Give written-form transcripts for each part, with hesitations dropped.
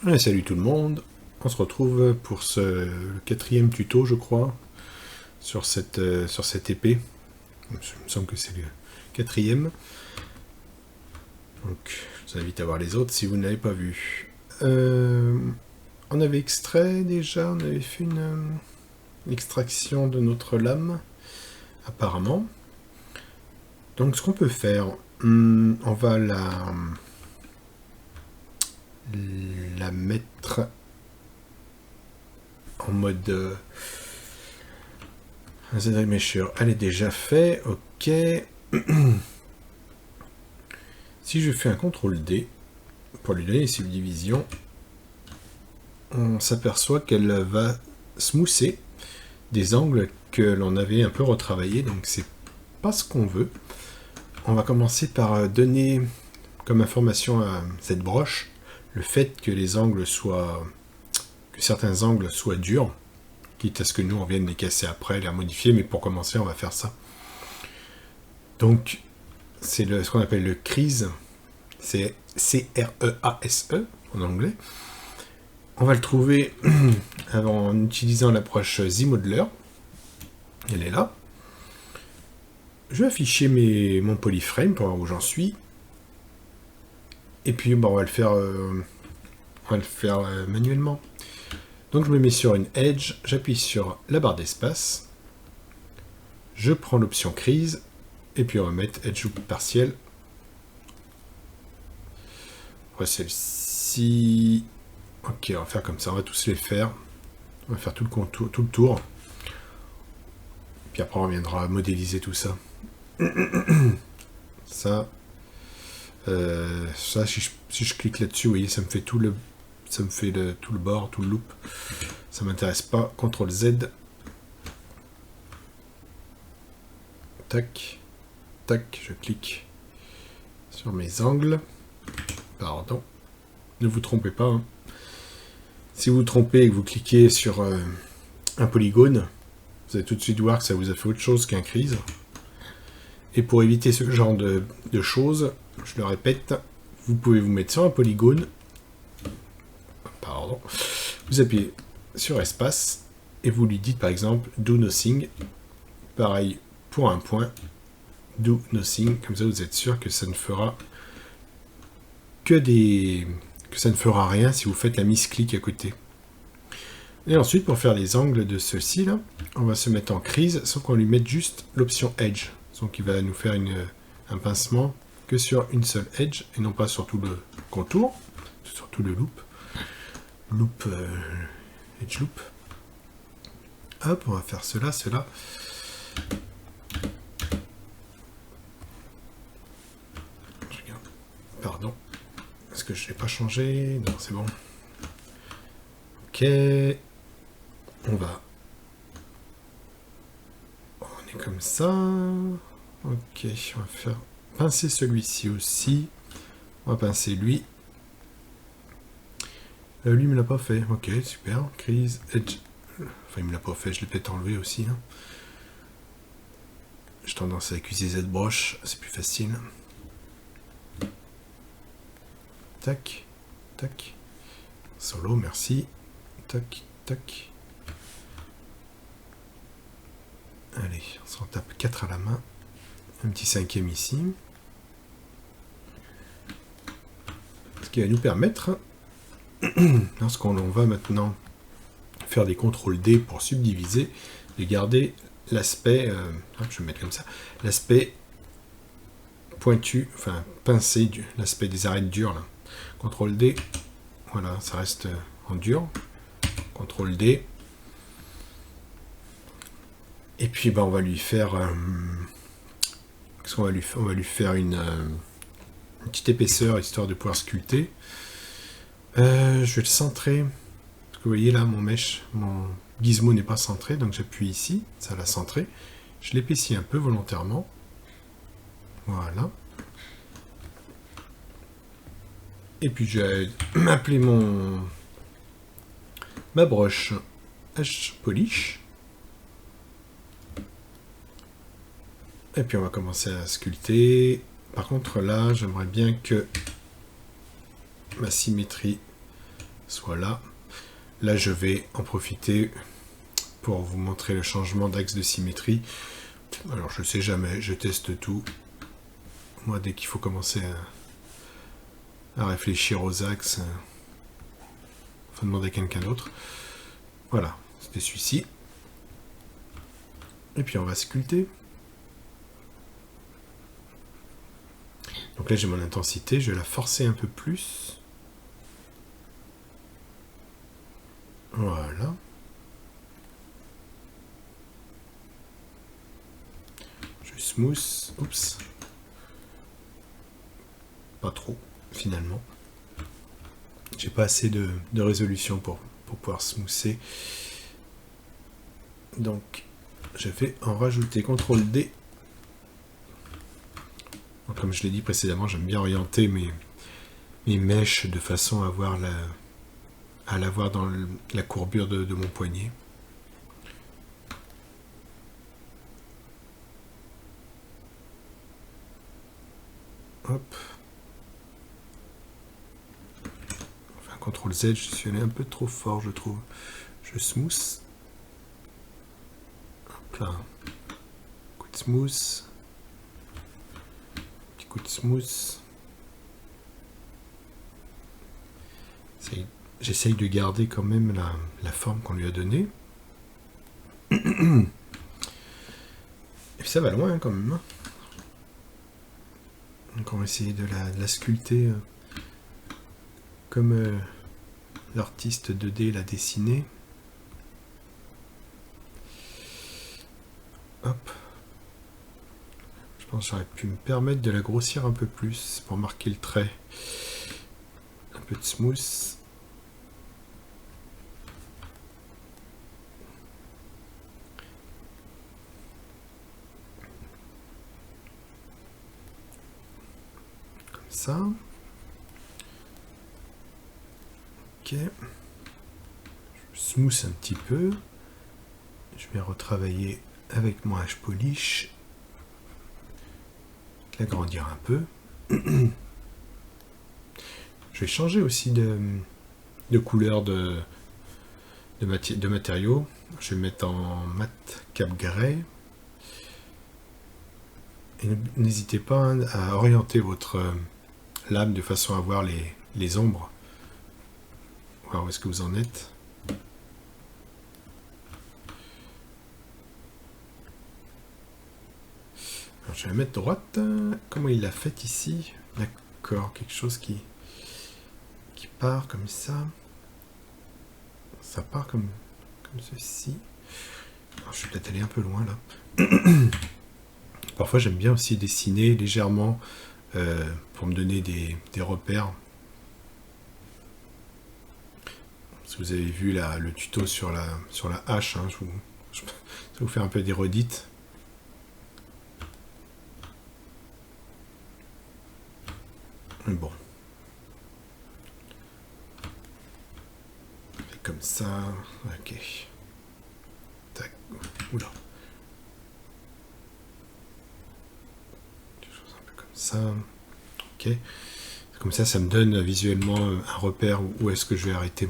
Allez, salut tout le monde, on se retrouve pour le quatrième tuto je crois sur cette épée. Il me semble que c'est le quatrième, donc je vous invite à voir les autres si vous n'avez pas vu. On avait extrait déjà, on avait fait une extraction de notre lame apparemment. Donc ce qu'on peut faire, on va la mettre en mode Mesher. Elle est déjà fait, ok. Si je fais un CTRL D pour lui donner les subdivisions, on s'aperçoit qu'elle va smousser des angles que l'on avait un peu retravaillés, donc c'est pas ce qu'on veut. On va commencer par donner comme information à cette broche le fait que les angles soient, que certains angles soient durs, quitte à ce que nous on vienne les casser après, les modifier, mais pour commencer on va faire ça. Donc c'est ce qu'on appelle le crease, c'est C-R-E-A-S-E en anglais. On va le trouver en utilisant l'approche Z-Modeler. Elle est là. Je vais afficher mon polyframe pour voir où j'en suis. Et puis on va le faire, manuellement. Donc je me mets sur une edge, j'appuie sur la barre d'espace, je prends l'option crease, et puis on va mettre edge loop partiel. Ouais, celle-ci. Ok, on va faire comme ça, on va tous les faire. On va faire tout le contour, tout le tour. Puis après on reviendra modéliser tout ça. Ça, si je clique là-dessus, vous voyez, ça me fait tout le bord, tout le loop. Ça m'intéresse pas. CTRL Z. Tac, tac, je clique sur mes angles. Pardon. Ne vous trompez pas. Hein. Si vous vous trompez et que vous cliquez sur un polygone, vous allez tout de suite voir que ça vous a fait autre chose qu'un crease. Et pour éviter ce genre de choses, je le répète, vous pouvez vous mettre sur un polygone. Pardon. Vous appuyez sur espace et vous lui dites par exemple do nothing. Pareil pour un point. Do nothing. Comme ça vous êtes sûr que ça ne fera ça ne fera rien si vous faites la misclick à côté. Et ensuite, pour faire les angles de ceci là, on va se mettre en crease sans qu'on lui mette juste l'option edge. Donc il va nous faire un pincement que sur une seule edge et non pas sur tout le contour, sur tout le loop. Edge loop. Hop, on va faire cela. Pardon. Est-ce que je n'ai pas changé? Non, c'est bon. Ok. On est comme ça. Ok, on va faire pincer celui-ci aussi. On va pincer lui. Lui, il me l'a pas fait. Ok, super. Crease, edge. Enfin, il me l'a pas fait. Je l'ai peut-être enlevé aussi. Hein. J'ai tendance à accuser ZBrush. C'est plus facile. Tac, tac. Solo, merci. Tac, tac. Allez, on s'en tape 4 à la main. Un petit 5e ici. Ce qui va nous permettre, lorsqu'on va maintenant faire des CTRL D pour subdiviser, de garder l'aspect, je vais mettre comme ça, l'aspect pointu, enfin pincé, l'aspect des arêtes dures. Là. CTRL D, voilà, ça reste en dur. CTRL D. Et puis on va lui faire on va lui faire une petite épaisseur histoire de pouvoir sculpter. Je vais le centrer. Parce que vous voyez là mon gizmo n'est pas centré, donc j'appuie ici, ça l'a centré. Je l'épaissis un peu volontairement. Voilà. Et puis je vais appeler ma broche H Polish. Et puis on va commencer à sculpter. Par contre là, j'aimerais bien que ma symétrie soit là. Là, je vais en profiter pour vous montrer le changement d'axe de symétrie. Alors, je sais jamais, je teste tout. Moi, dès qu'il faut commencer à réfléchir aux axes, faut demander à quelqu'un d'autre. Voilà, c'était celui-ci. Et puis, on va sculpter. Donc là, j'ai mon intensité, je vais la forcer un peu plus. Voilà. Je smooth. Oups. Pas trop, finalement. J'ai pas assez de résolution pour pouvoir smoother. Donc, je vais en rajouter. CTRL D. Donc, comme je l'ai dit précédemment, j'aime bien orienter mes mèches de façon à l'avoir dans la courbure de mon poignet. Hop. Enfin, CTRL Z, je suis allé un peu trop fort, je trouve. Je smooth. Hop là. Coup de smooth. Petit coup de smooth. J'essaye de garder quand même la forme qu'on lui a donnée. Et puis ça va loin hein, quand même. Donc on va essayer de la sculpter comme l'artiste 2D l'a dessiné. Hop. Je pense que j'aurais pu me permettre de la grossir un peu plus pour marquer le trait. Un peu de smooth. Ça. Ok. Je smooth un petit peu. Je vais retravailler avec mon H-Polish. L'agrandir un peu. Je vais changer aussi de couleur de matériaux. Je vais mettre en mat cap grey. Et n'hésitez pas hein, à orienter votre lame de façon à voir les ombres. Voir où est-ce que vous en êtes. Alors, je vais la mettre droite. Comment il l'a fait ici? D'accord, quelque chose qui part comme ça. Ça part comme ceci. Alors, je vais peut-être aller un peu loin là. Parfois j'aime bien aussi dessiner légèrement pour me donner des repères. Si vous avez vu le tuto sur la hache, hein, ça vous fait un peu des redites. Mais bon. Comme ça. Ok. Tac. Oula. Quelque chose un peu comme ça. Ok. Comme ça me donne visuellement un repère où est-ce que je vais arrêter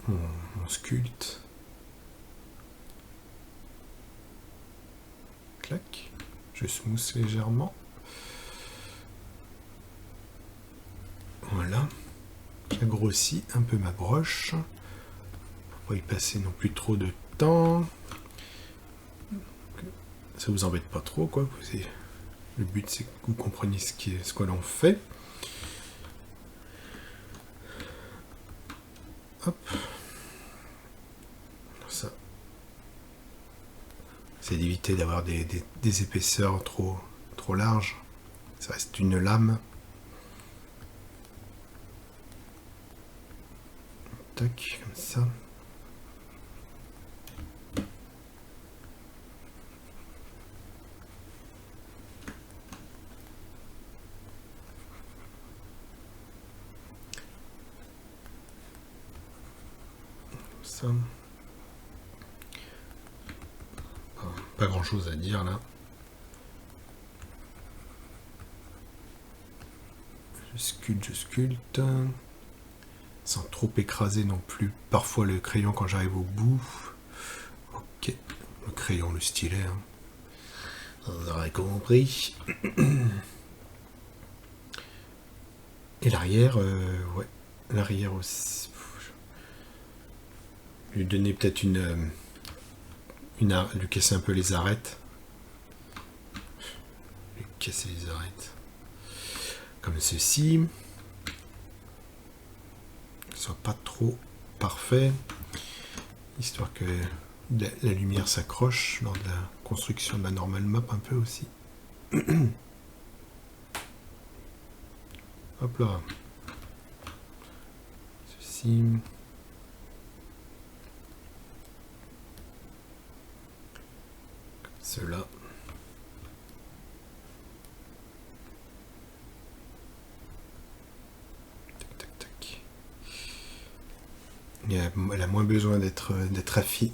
mon sculpte. Clac. Je smooth légèrement. Voilà. J'agrossis un peu ma broche pour pas y passer non plus trop de temps. Ça vous embête pas trop, quoi. Le but, c'est que vous compreniez ce que l'on fait. Hop. Ça. C'est d'éviter d'avoir des épaisseurs trop larges. Ça reste une lame. Tac, comme ça. Ça. Pas grand chose à dire là. Je sculpte. sans trop écraser non plus parfois le crayon quand j'arrive au bout. Ok, le crayon, le stylet, hein. On aurait compris. Et l'arrière, ouais, l'arrière aussi. Lui donner peut-être lui casser un peu les arêtes. Lui casser les arêtes. Comme ceci. Que ce soit pas trop parfait. Histoire que la lumière s'accroche lors de la construction de ma normal map un peu aussi. Hop là. Ceci. Cela. Tac, tac, tac. Elle a moins besoin d'être affinée,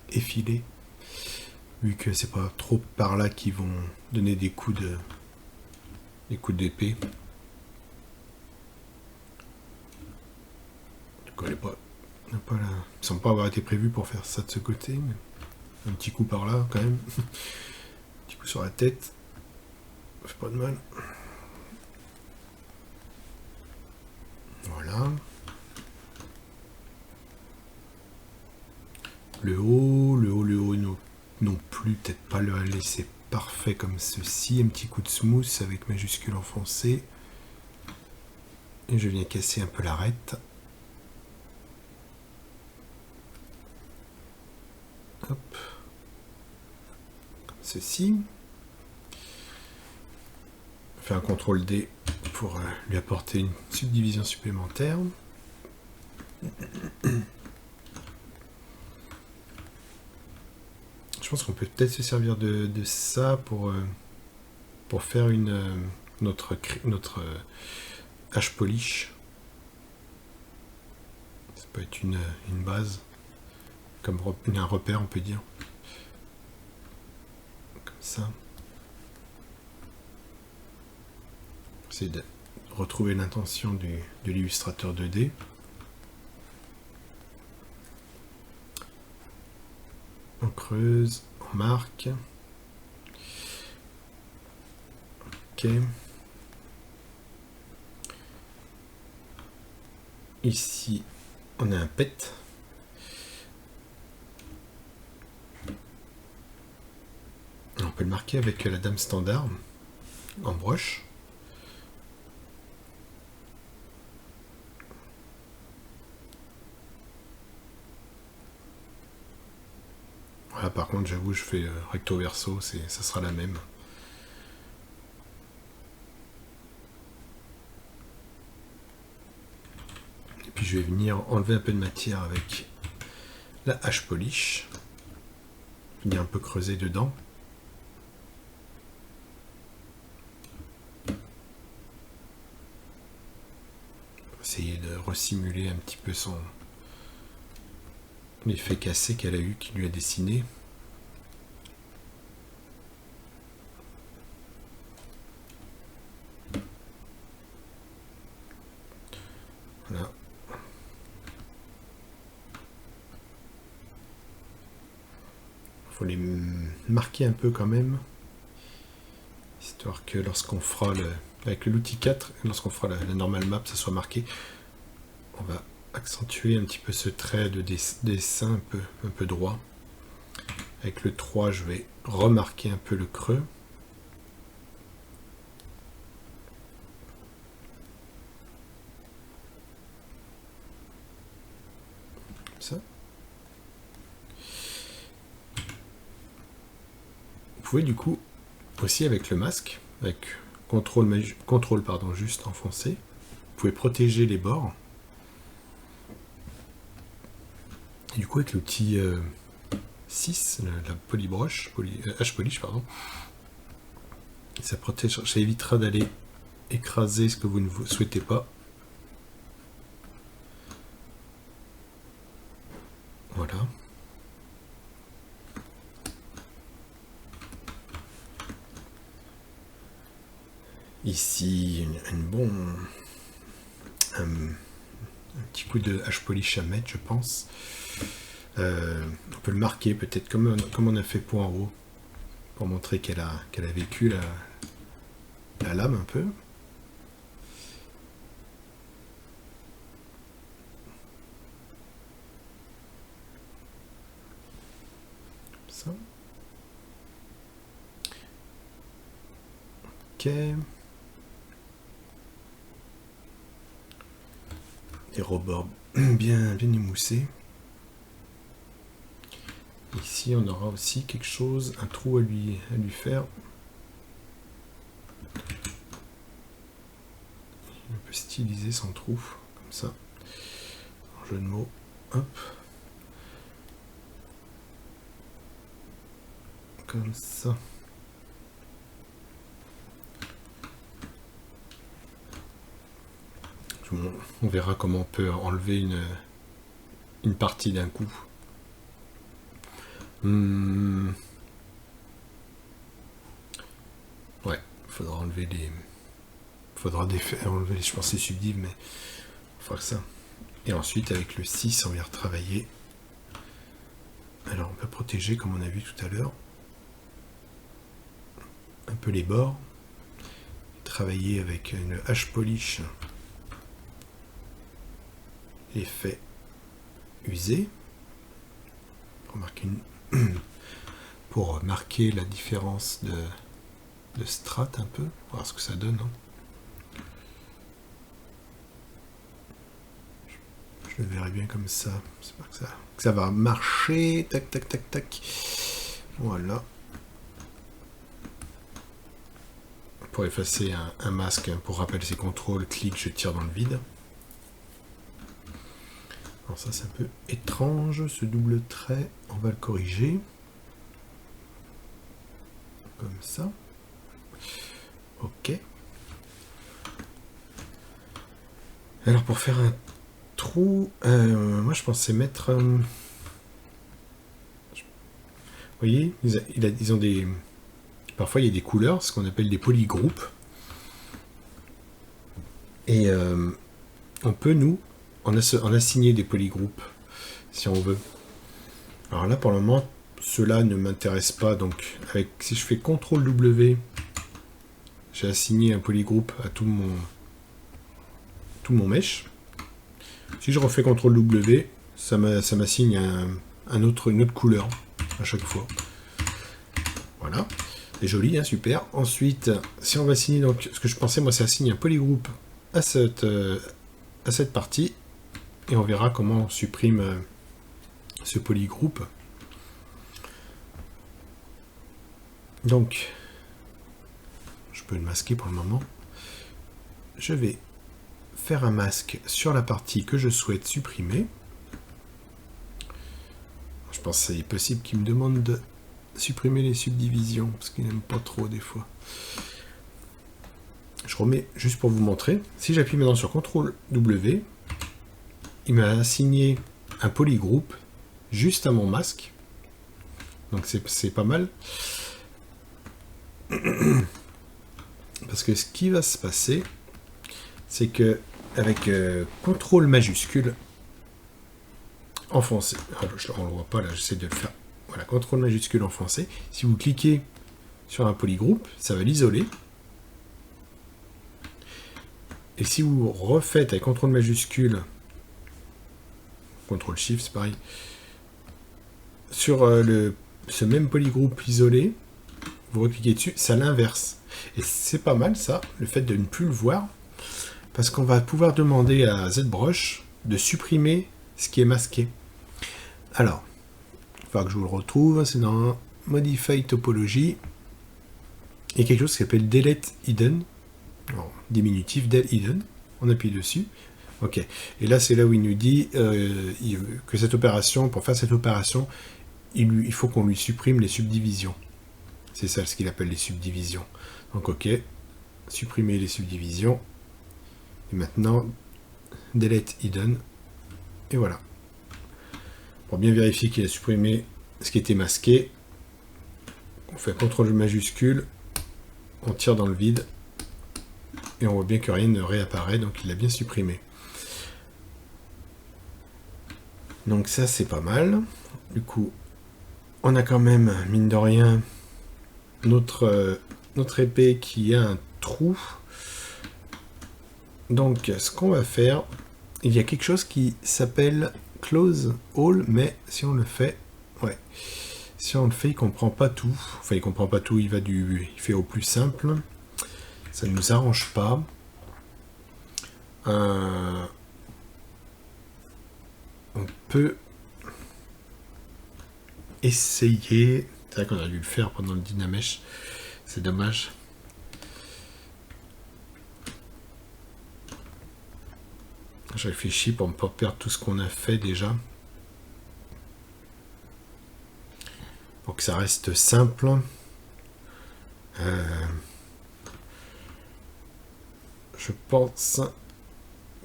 effilée, vu que c'est pas trop par là qu'ils vont donner des coups d'épée. Du coup, elle semble pas avoir été prévu pour faire ça de ce côté, mais un petit coup par là quand même. Un petit coup sur la tête. Ça fait pas de mal. Voilà. Le haut non plus, peut-être pas le laisser parfait comme ceci. Un petit coup de smooth avec majuscule enfoncée. Et je viens casser un peu l'arête. Hop. Comme ceci. On fait un CTRL D pour lui apporter une subdivision supplémentaire. Je pense qu'on peut peut-être se servir de ça pour faire notre H-polish. Ça peut être une base, comme un repère, on peut dire. Comme ça. C'est de retrouver l'intention de l'illustrateur 2D. On creuse, on marque. Ok. Ici, on a un pet. On peut le marquer avec la dame standard en brush. Voilà, par contre, j'avoue, je fais recto verso, ça sera la même. Et puis je vais venir enlever un peu de matière avec la H-polish. Venir un peu creuser dedans. Essayer de resimuler un petit peu l'effet cassé qu'elle a eu, qui lui a dessiné. Voilà. Il faut les marquer un peu quand même, histoire que lorsqu'on fera avec l'outil 4, lorsqu'on fera la normal map, ça soit marqué. On va accentuer un petit peu ce trait de dessin un peu droit. Avec le 3, je vais remarquer un peu le creux. Comme ça. Vous pouvez du coup, aussi avec le masque, avec CTRL juste enfoncé, vous pouvez protéger les bords. Et du coup, avec l'outil 6, la polybrush, H-polish, pardon, ça protège, ça évitera d'aller écraser ce que vous ne souhaitez pas. Voilà. Ici, une bonne un petit coup de H-polish à mettre, je pense. On peut le marquer peut-être comme on a fait pour en haut, pour montrer qu'elle a vécu la lame un peu. Ça. Ok. Des rebords bien émoussés. Ici, on aura aussi quelque chose, un trou à lui faire. On peut styliser son trou, comme ça. En jeu de mots. Hop. Comme ça. On verra comment on peut enlever une partie d'un coup. Ouais, faudra enlever les... enlever, je pense, les subdives, mais il faudra que ça. Et ensuite, avec le 6, on vient retravailler. Alors, on peut protéger, comme on a vu tout à l'heure, un peu les bords. Travailler avec une H-polish. L'effet usé. Pour marquer la différence de strat un peu, voir ce que ça donne. Je le verrai bien comme ça. J'espère que ça va marcher. Tac, tac, tac, tac. Voilà. Pour effacer un masque, pour rappel, c'est CTRL, clic, je tire dans le vide. Alors ça, c'est un peu étrange, ce double trait. On va le corriger. Comme ça. Ok. Alors, pour faire un trou, moi, je pensais mettre... vous voyez, ils ont des... Parfois, il y a des couleurs, ce qu'on appelle des polygroupes. Et on peut, nous, en assigner des polygroupes, si on veut. Alors là, pour le moment, cela ne m'intéresse pas. Donc, si je fais CTRL-W, j'ai assigné un polygroupe à tout mon mesh. Si je refais CTRL-W, ça m'assigne une autre couleur à chaque fois. Voilà. C'est joli, hein, super. Ensuite, si on va assigner, donc, ce que je pensais, moi, c'est assigner un polygroupe à cette partie. Et on verra comment on supprime ce polygroupe. Donc, je peux le masquer pour le moment. Je vais faire un masque sur la partie que je souhaite supprimer. Je pense que c'est possible qu'il me demande de supprimer les subdivisions, parce qu'il n'aime pas trop des fois. Je remets juste pour vous montrer. Si j'appuie maintenant sur CTRL-W, il m'a assigné un polygroupe juste à mon masque. Donc c'est pas mal. Parce que ce qui va se passer, c'est que avec CTRL majuscule enfoncé, on le voit pas là, j'essaie de le faire. Voilà, CTRL majuscule enfoncé. Si vous cliquez sur un polygroupe, ça va l'isoler. Et si vous refaites avec CTRL majuscule, CTRL Shift, c'est pareil, sur ce même polygroupe isolé, vous recliquez dessus, ça l'inverse. Et c'est pas mal ça, le fait de ne plus le voir, parce qu'on va pouvoir demander à ZBrush de supprimer ce qui est masqué. Alors, il va que je vous le retrouve, c'est dans Modify Topology, il y a quelque chose qui s'appelle Delete Hidden, alors, diminutif del Hidden, on appuie dessus. Ok, et là c'est là où il nous dit que cette opération, pour faire cette opération, il faut qu'on lui supprime les subdivisions. C'est ça ce qu'il appelle les subdivisions. Donc ok, supprimer les subdivisions. Et maintenant, delete hidden. Et voilà. Pour bien vérifier qu'il a supprimé ce qui était masqué, on fait CTRL majuscule, on tire dans le vide, Et on voit bien que rien ne réapparaît, donc il l'a bien supprimé. Donc ça, c'est pas mal. Du coup, on a quand même, mine de rien, notre épée qui a un trou. Donc, ce qu'on va faire, il y a quelque chose qui s'appelle Close All, mais si on le fait, ouais, si on le fait, il comprend pas tout. Enfin, il comprend pas tout, il fait au plus simple. Ça ne nous arrange pas. On peut essayer. C'est vrai qu'on a dû le faire pendant le Dynamesh. C'est dommage. Je réfléchis pour ne pas perdre tout ce qu'on a fait déjà. Pour que ça reste simple. Je pense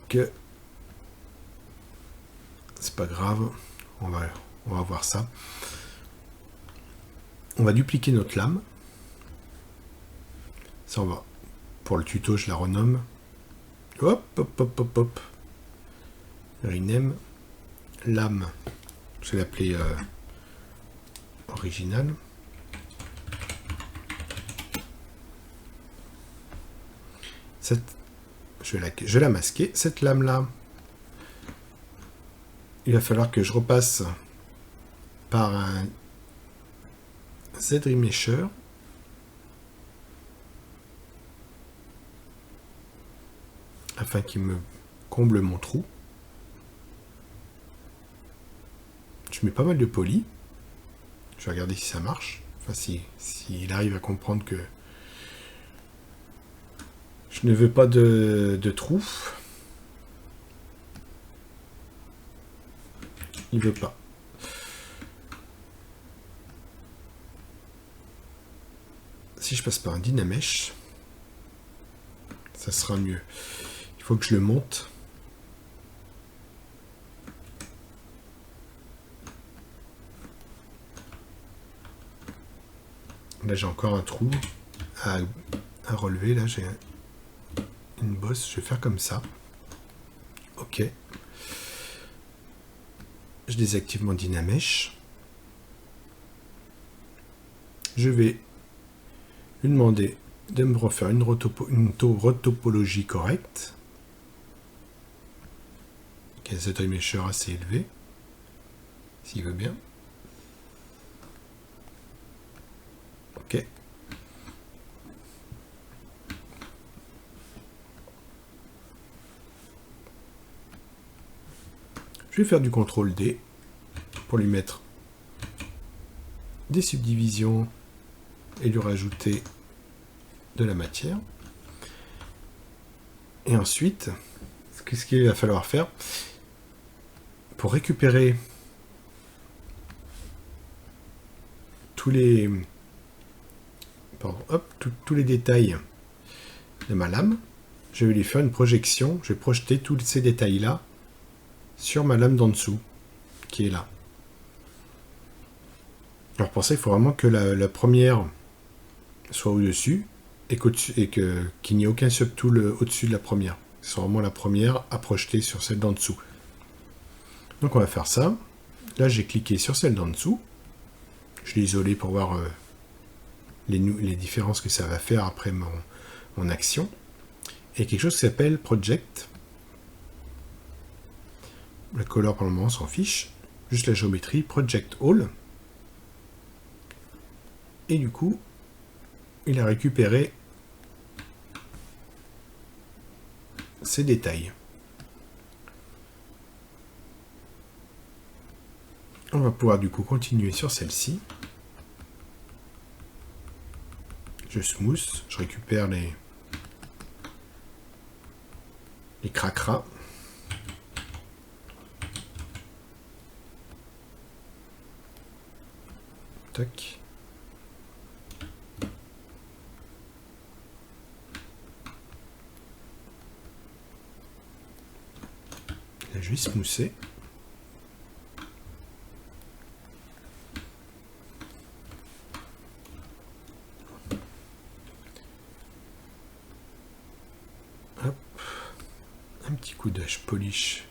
que c'est pas grave. On va voir ça. On va dupliquer notre lame. Ça, on va. Pour le tuto, je la renomme. Hop, hop, hop, hop, hop. Rename. Lame. Je vais l'appeler original. Je vais la masquer. Cette lame-là, il va falloir que je repasse par un Z-Remesher. Afin qu'il me comble mon trou. Je mets pas mal de poly. Je vais regarder si ça marche. Enfin, s'il arrive à comprendre que je ne veux pas de trou. Il veut pas. Si je passe par un Dynamesh, ça sera mieux. Il faut que je le monte. Là, j'ai encore un trou à relever. Là, j'ai une bosse. Je vais faire comme ça. Ok. Je désactive mon Dynamesh. Je vais lui demander de me refaire une retopologie correcte. Avec un Z-Remesher assez élevé. S'il veut bien. Ok. Je vais faire du CTRL D pour lui mettre des subdivisions et lui rajouter de la matière. Et ensuite, ce qu'il va falloir faire pour récupérer tous les tous les détails de ma lame, je vais lui faire une projection. Je vais projeter tous ces détails là sur ma lame d'en dessous qui est là. Alors pour ça, il faut vraiment que la première soit au-dessus et qu'il n'y ait aucun subtool au-dessus de la première. C'est vraiment la première à projeter sur celle d'en dessous. Donc on va faire ça. Là, j'ai cliqué sur celle d'en dessous. Je l'ai isolée pour voir les différences que ça va faire après mon action. Et quelque chose qui s'appelle Project. Le color pour le moment, on s'en fiche. Juste la géométrie, Project All. Et du coup, il a récupéré ces détails. On va pouvoir du coup continuer sur celle-ci. Je smooth, je récupère les cracras. Tac. Là, je vais smoother. Mesh Polish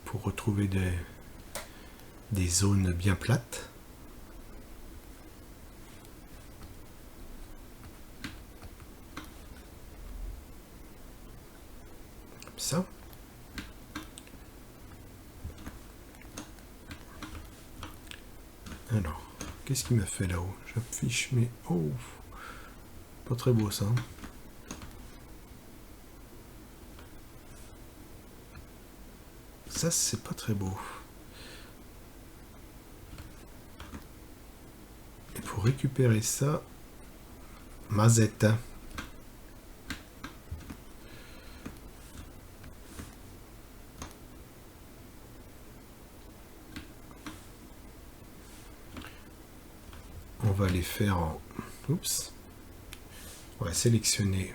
pour retrouver des zones bien plates. Comme ça. Alors, qu'est-ce qu'il m'a fait là-haut? J'affiche, mais oh, pas très beau ça. Ça, c'est pas très beau. Et pour récupérer ça, Mazetta. On va les faire en... Oups. On va sélectionner...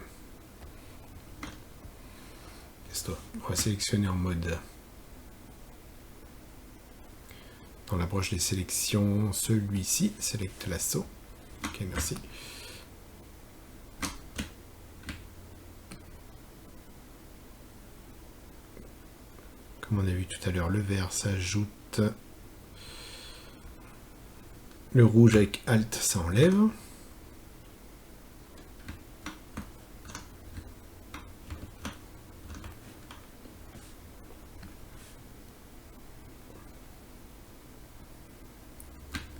Qu'est-ce que on va sélectionner en mode... Dans la broche des sélections, celui-ci, Select Lasso. Ok, merci. Comme on a vu tout à l'heure, le vert s'ajoute. Le rouge avec Alt, ça enlève.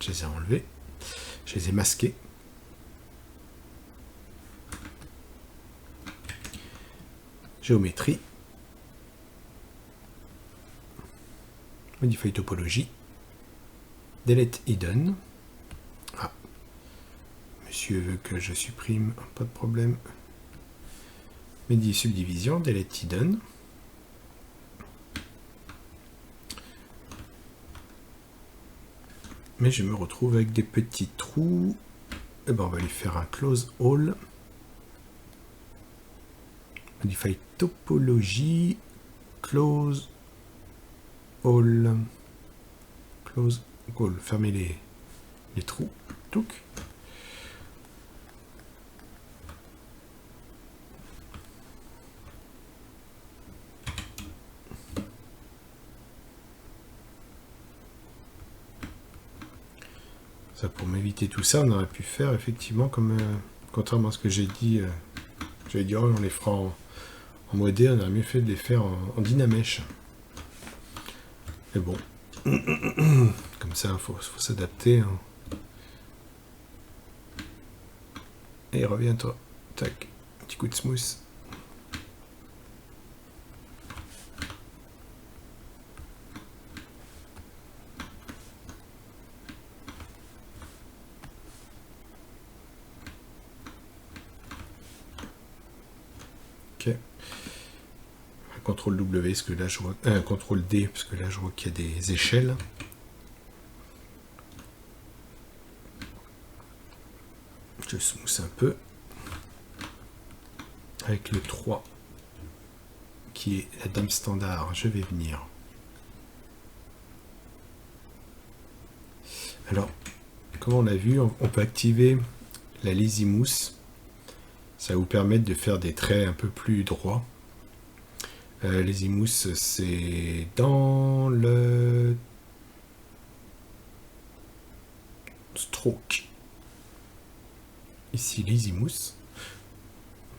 Je les ai enlevés. Je les ai masqués. Géométrie. Modify topologie. Delete hidden. Ah. Monsieur veut que je supprime. Pas de problème. Medi subdivision. Delete hidden. Mais je me retrouve avec des petits trous. Et ben on va lui faire un close all. Modify topologie. Close all. Close all. Fermez les trous. Touc. Ça, pour m'éviter tout ça, on aurait pu faire effectivement comme contrairement à ce que j'ai dit. J'avais dit oh, on les fera en modé, on aurait mieux fait de les faire en Dynamesh. Mais bon, comme ça, il faut s'adapter. Hein. Et reviens-toi. Tac, petit coup de smooth. Ok. CTRL W, parce que là je vois. CTRL D, parce que là je vois qu'il y a des échelles. Je smooth un peu. Avec le 3, qui est la dame standard, je vais venir. Alors, comme on l'a vu, on peut activer la Lazy Mousse. Ça va vous permettre de faire des traits un peu plus droits. Lazy Mousse, c'est dans le stroke. Ici, Lazy Mousse.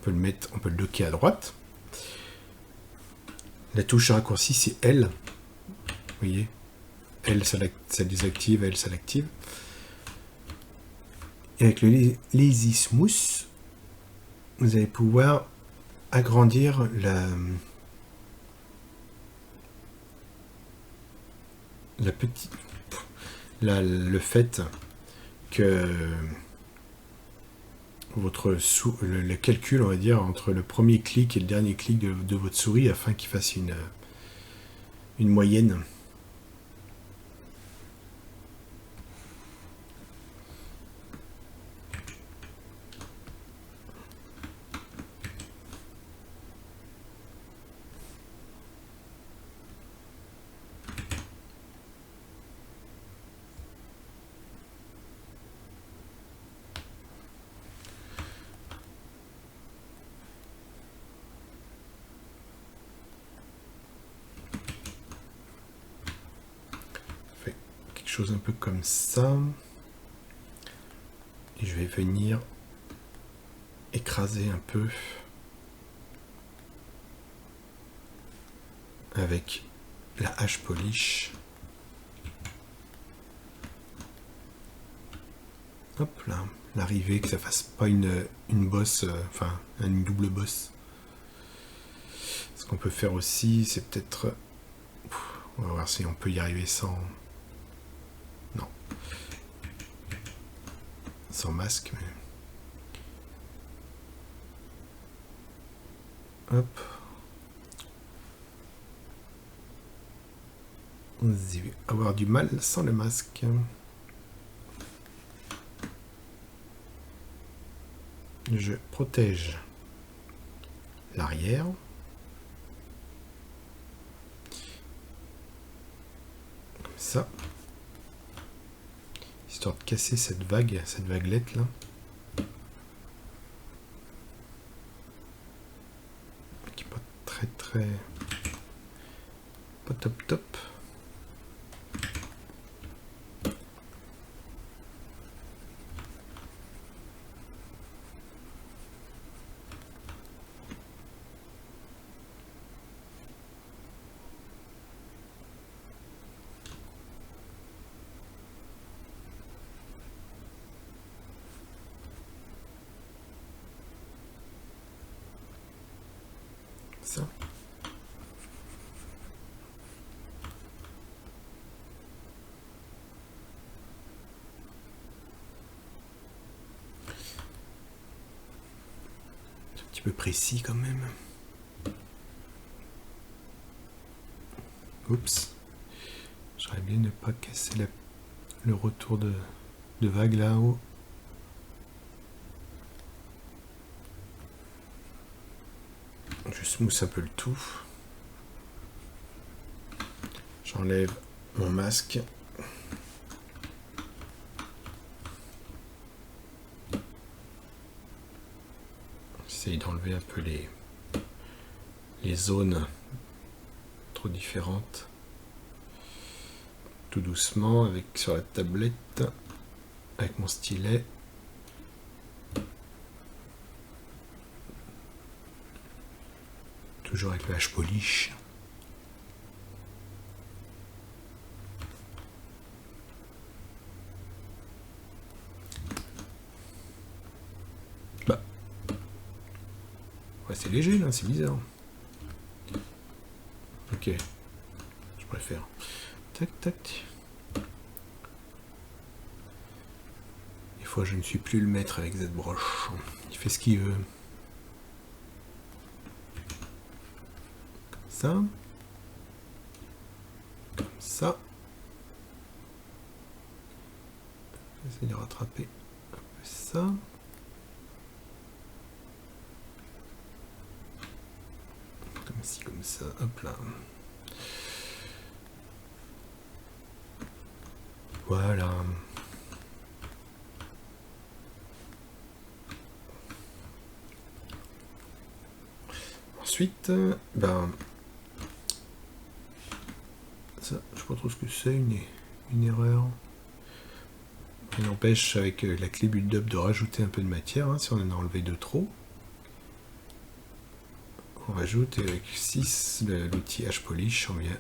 On peut le locker à droite. La touche raccourci, c'est L. Vous voyez, L, ça désactive, L, ça l'active. Et avec le Lazy Smooth, vous allez pouvoir agrandir le fait que le calcul, on va dire, entre le premier clic et le dernier clic de votre souris afin qu'il fasse une moyenne. chose un peu comme ça. Et je vais venir écraser un peu avec la hache polish. Hop là, l'arrivée, que ça fasse pas une bosse, enfin une double bosse. Ce qu'on peut faire aussi, c'est peut-être... On va voir si on peut y arriver sans... Non. Sans masque, mais... Hop. On va avoir du mal sans le masque. Je protège l'arrière. Comme ça. Histoire de casser cette vaguelette là. Qui n'est pas très... pas top. Ça. Un petit peu précis quand même. Oups. J'aurais bien ne pas casser le retour de vague là-haut. Je smooth un peu le tout. J'enlève mon masque. J'essaye d'enlever un peu les zones trop différentes. Tout doucement sur la tablette avec mon stylet. Toujours avec le hache polish. Bah. Ouais, c'est léger là, c'est bizarre. Ok. Je préfère. Tac, tac. Des fois, je ne suis plus le maître avec cette broche. Il fait ce qu'il veut. Ça. Comme ça. J'essaie de rattraper un peu ça. Comme ci, comme ça. Hop là. Voilà. Ensuite, ben... ça, je sais pas trop ce que c'est, une erreur. Il n'empêche avec la clé build up de rajouter un peu de matière, hein, si on en a enlevé de trop. On rajoute et avec 6, l'outil hache polish, on vient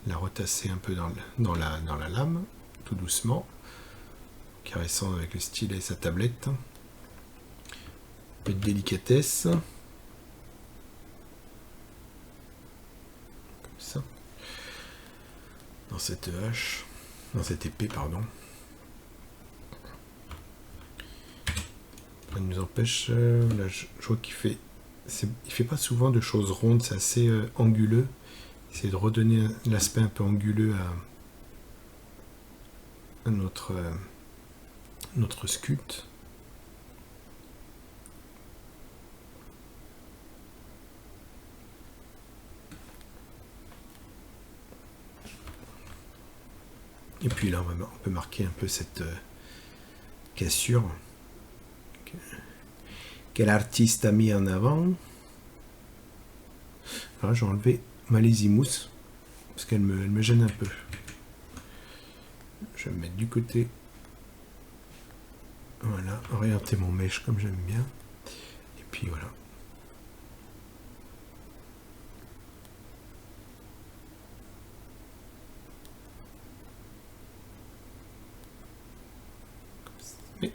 la retasser un peu dans la lame, tout doucement, caressant avec le stylet et sa tablette. Un peu de délicatesse. Comme ça. Dans cette hache, dans cette épée, pardon. Ça nous empêche, là je vois qu'il fait... il fait pas souvent de choses rondes, c'est assez anguleux. C'est de redonner l'aspect un peu anguleux à notre sculpte. Et puis là, on peut marquer un peu cette cassure que l'artiste a mis en avant. Alors j'ai enlevé ma lazy mousse parce qu'elle me gêne un peu. Je vais me mettre du côté. Voilà, orienter mon mèche comme j'aime bien. Et puis voilà. Et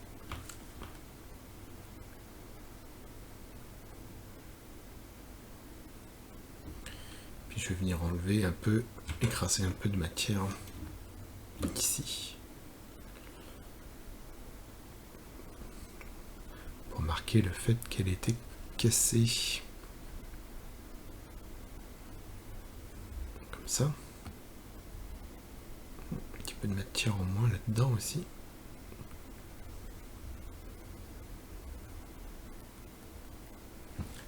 puis je vais venir enlever un peu, écraser un peu de matière ici. Pour marquer le fait qu'elle était cassée. Comme ça. Un petit peu de matière en moins là-dedans aussi.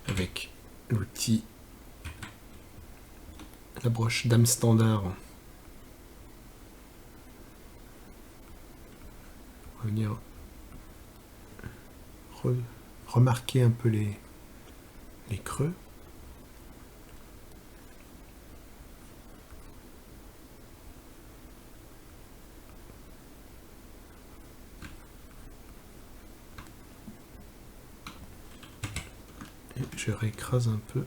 Avec l'outil, la broche dame standard. On va venir remarquer un peu les creux. Et je réécrase un peu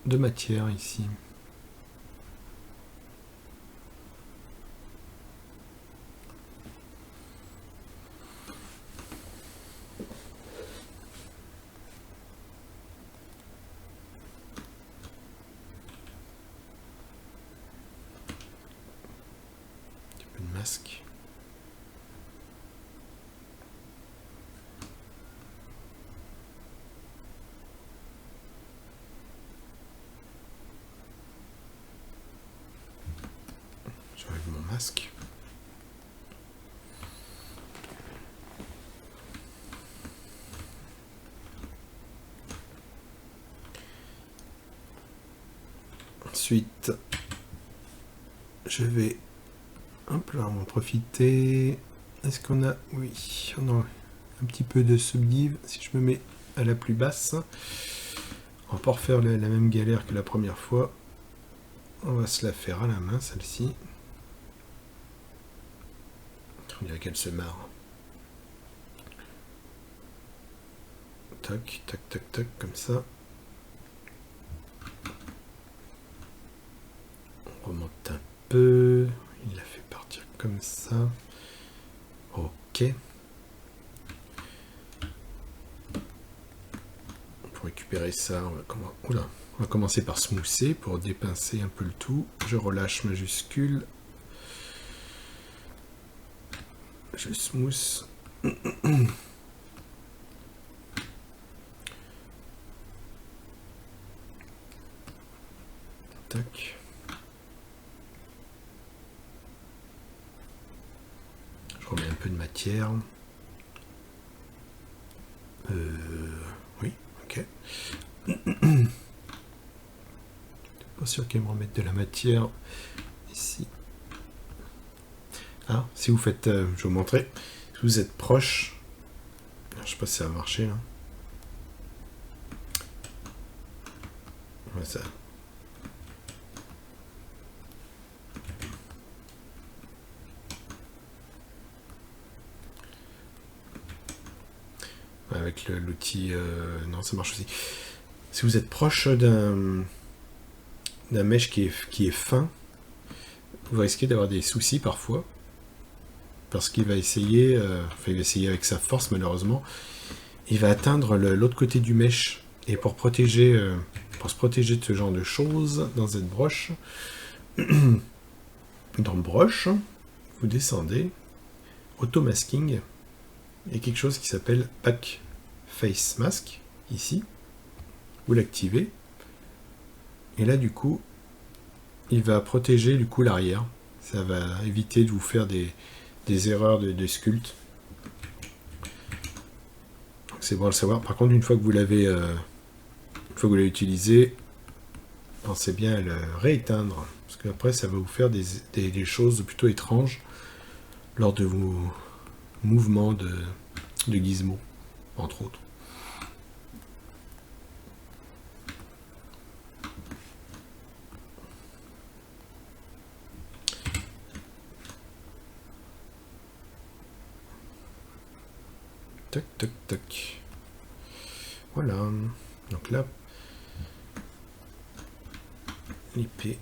de matière ici. Un petit peu de masque. J'enlève mon masque. Ensuite, je vais en profiter. Est-ce qu'on a... Oui, on a un petit peu de subdiv. Si je me mets à la plus basse, on va pas refaire la même galère que la première fois. On va se la faire à la main, celle-ci. On dirait qu'elle se marre. Tac, tac, tac, tac, comme ça. On remonte un peu. Il la fait partir comme ça. Ok. Pour récupérer ça, on va commencer par smousser pour dépincer un peu le tout. Je relâche majuscule. Je smooth. Tac. Je remets un peu de matière. Oui, ok. Pas sûr qu'elle me remette de la matière ici. Ah, si vous faites, je vais vous montrer. Si vous êtes proche, je sais pas si ça va marcher là. Ouais, ça. Avec l'outil, non, ça marche aussi. Si vous êtes proche d'un mèche qui est fin, vous risquez d'avoir des soucis parfois. Parce qu'il va essayer, il va essayer avec sa force malheureusement, il va atteindre l'autre côté du mèche. Et pour se protéger de ce genre de choses, dans cette broche, dans broche, vous descendez, auto-masking, et quelque chose qui s'appelle Pack Face Mask, ici. Vous l'activez, et là du coup, il va protéger du coup l'arrière. Ça va éviter de vous faire des erreurs de sculpte. C'est bon à le savoir. Par contre, une fois que vous l'avez utilisé, pensez bien à le rééteindre, parce qu'après ça va vous faire des choses plutôt étranges lors de vos mouvements de gizmo, entre autres. Toc, toc, toc. Voilà. Donc là, l'épée,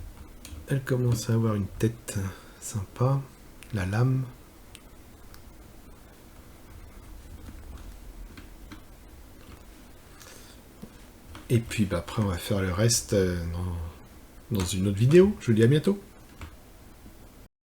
elle commence à avoir une tête sympa. La lame. Et puis bah, après, on va faire le reste dans une autre vidéo. Je vous dis à bientôt.